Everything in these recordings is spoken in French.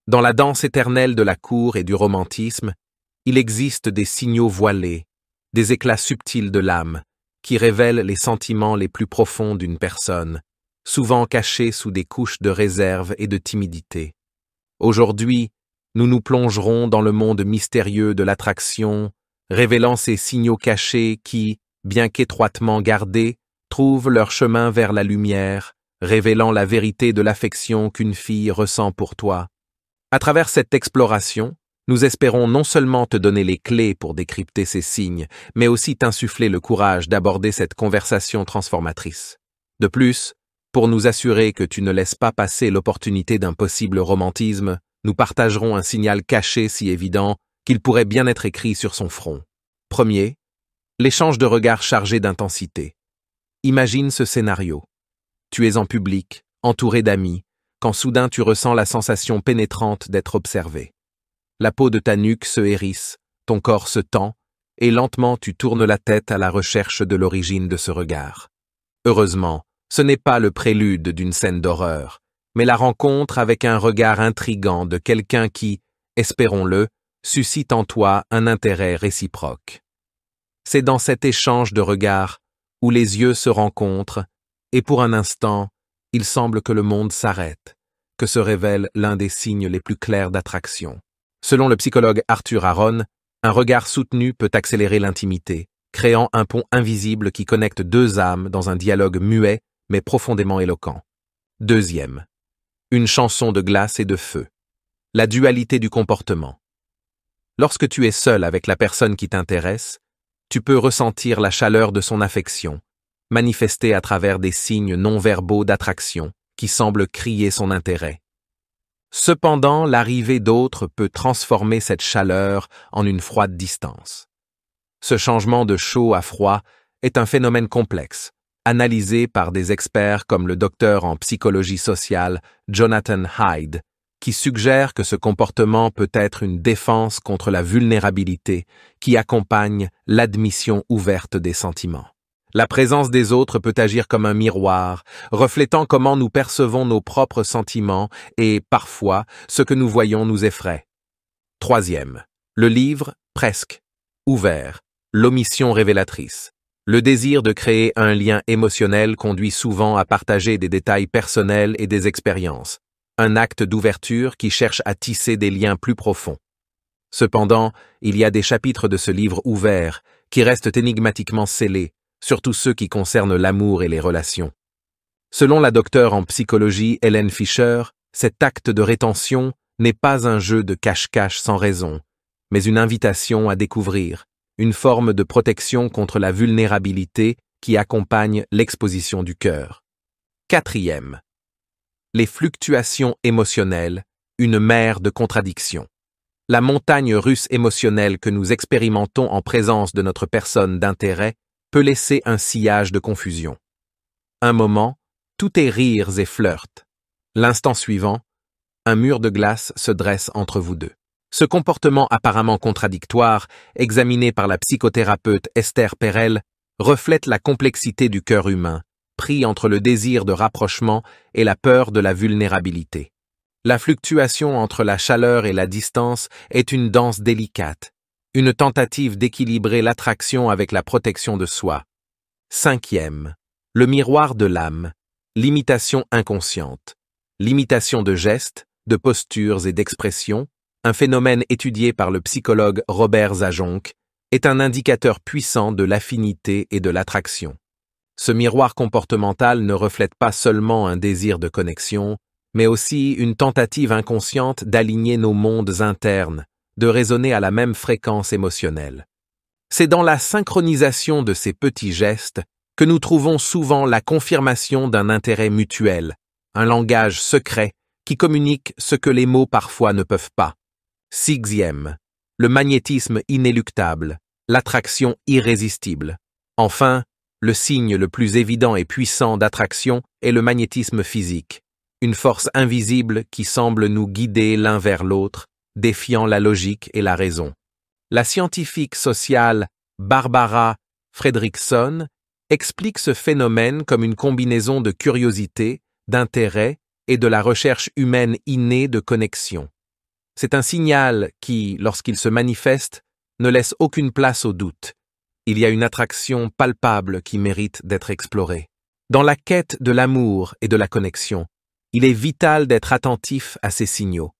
Dans la danse éternelle de la cour et du romantisme, il existe des signaux voilés, des éclats subtils de l'âme, qui révèlent les sentiments les plus profonds d'une personne, souvent cachés sous des couches de réserve et de timidité. Aujourd'hui, nous nous plongerons dans le monde mystérieux de l'attraction, révélant ces signaux cachés qui, bien qu'étroitement gardés, trouvent leur chemin vers la lumière, révélant la vérité de l'affection qu'une fille ressent pour toi. À travers cette exploration, nous espérons non seulement te donner les clés pour décrypter ces signes, mais aussi t'insuffler le courage d'aborder cette conversation transformatrice. De plus, pour nous assurer que tu ne laisses pas passer l'opportunité d'un possible romantisme, nous partagerons un signal caché si évident qu'il pourrait bien être écrit sur son front. Premier, l'échange de regards chargé d'intensité. Imagine ce scénario. Tu es en public, entouré d'amis, quand soudain tu ressens la sensation pénétrante d'être observé. La peau de ta nuque se hérisse, ton corps se tend, et lentement tu tournes la tête à la recherche de l'origine de ce regard. Heureusement, ce n'est pas le prélude d'une scène d'horreur, mais la rencontre avec un regard intrigant de quelqu'un qui, espérons-le, suscite en toi un intérêt réciproque. C'est dans cet échange de regards où les yeux se rencontrent, et pour un instant, il semble que le monde s'arrête, que se révèle l'un des signes les plus clairs d'attraction. Selon le psychologue Arthur Aron, un regard soutenu peut accélérer l'intimité, créant un pont invisible qui connecte deux âmes dans un dialogue muet mais profondément éloquent. Deuxième, une chanson de glace et de feu. La dualité du comportement. Lorsque tu es seul avec la personne qui t'intéresse, tu peux ressentir la chaleur de son affection, manifestée à travers des signes non-verbaux d'attraction qui semblent crier son intérêt. Cependant, l'arrivée d'autres peut transformer cette chaleur en une froide distance. Ce changement de chaud à froid est un phénomène complexe, analysé par des experts comme le docteur en psychologie sociale Jonathan Haidt, qui suggère que ce comportement peut être une défense contre la vulnérabilité qui accompagne l'admission ouverte des sentiments. La présence des autres peut agir comme un miroir, reflétant comment nous percevons nos propres sentiments et, parfois, ce que nous voyons nous effraie. Troisième, le livre « Presque » ouvert, l'omission révélatrice. Le désir de créer un lien émotionnel conduit souvent à partager des détails personnels et des expériences, un acte d'ouverture qui cherche à tisser des liens plus profonds. Cependant, il y a des chapitres de ce livre ouvert qui restent énigmatiquement scellés, surtout ceux qui concernent l'amour et les relations. Selon la docteure en psychologie Hélène Fischer, cet acte de rétention n'est pas un jeu de cache-cache sans raison, mais une invitation à découvrir, une forme de protection contre la vulnérabilité qui accompagne l'exposition du cœur. Quatrième, les fluctuations émotionnelles, une mer de contradictions. La montagne russe émotionnelle que nous expérimentons en présence de notre personne d'intérêt peut laisser un sillage de confusion. Un moment, tout est rires et flirts. L'instant suivant, un mur de glace se dresse entre vous deux. Ce comportement apparemment contradictoire, examiné par la psychothérapeute Esther Perel, reflète la complexité du cœur humain, pris entre le désir de rapprochement et la peur de la vulnérabilité. La fluctuation entre la chaleur et la distance est une danse délicate, une tentative d'équilibrer l'attraction avec la protection de soi. Cinquième, le miroir de l'âme, l'imitation inconsciente. L'imitation de gestes, de postures et d'expressions, un phénomène étudié par le psychologue Robert Zajonc, est un indicateur puissant de l'affinité et de l'attraction. Ce miroir comportemental ne reflète pas seulement un désir de connexion, mais aussi une tentative inconsciente d'aligner nos mondes internes, de résonner à la même fréquence émotionnelle. C'est dans la synchronisation de ces petits gestes que nous trouvons souvent la confirmation d'un intérêt mutuel, un langage secret qui communique ce que les mots parfois ne peuvent pas. Sixième, le magnétisme inéluctable, l'attraction irrésistible. Enfin, le signe le plus évident et puissant d'attraction est le magnétisme physique, une force invisible qui semble nous guider l'un vers l'autre, défiant la logique et la raison. La scientifique sociale Barbara Fredrickson explique ce phénomène comme une combinaison de curiosité, d'intérêt et de la recherche humaine innée de connexion. C'est un signal qui, lorsqu'il se manifeste, ne laisse aucune place au doute. Il y a une attraction palpable qui mérite d'être explorée. Dans la quête de l'amour et de la connexion, il est vital d'être attentif à ces signaux,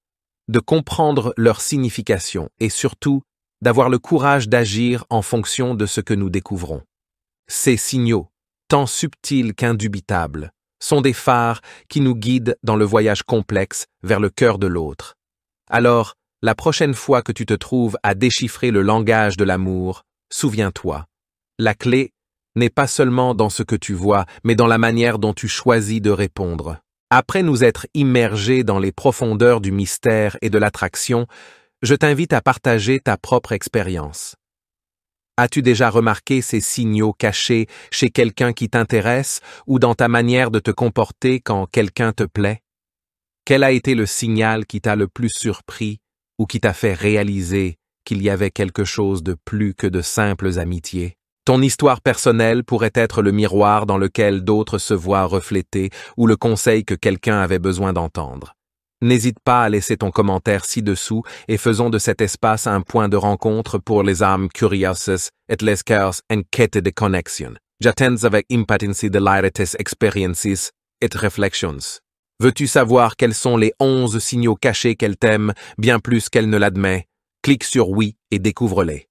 de comprendre leur signification et surtout d'avoir le courage d'agir en fonction de ce que nous découvrons. Ces signaux, tant subtils qu'indubitables, sont des phares qui nous guident dans le voyage complexe vers le cœur de l'autre. Alors, la prochaine fois que tu te trouves à déchiffrer le langage de l'amour, souviens-toi, la clé n'est pas seulement dans ce que tu vois, mais dans la manière dont tu choisis de répondre. Après nous être immergés dans les profondeurs du mystère et de l'attraction, je t'invite à partager ta propre expérience. As-tu déjà remarqué ces signaux cachés chez quelqu'un qui t'intéresse ou dans ta manière de te comporter quand quelqu'un te plaît? Quel a été le signal qui t'a le plus surpris ou qui t'a fait réaliser qu'il y avait quelque chose de plus que de simples amitiés? Ton histoire personnelle pourrait être le miroir dans lequel d'autres se voient reflétés ou le conseil que quelqu'un avait besoin d'entendre. N'hésite pas à laisser ton commentaire ci-dessous et faisons de cet espace un point de rencontre pour les âmes curieuses et les cœurs en quête de connexion. J'attends avec impatience de lire tes expériences et réflexions. Veux-tu savoir quels sont les 11 signaux cachés qu'elle t'aime bien plus qu'elle ne l'admet? Clique sur oui et découvre-les.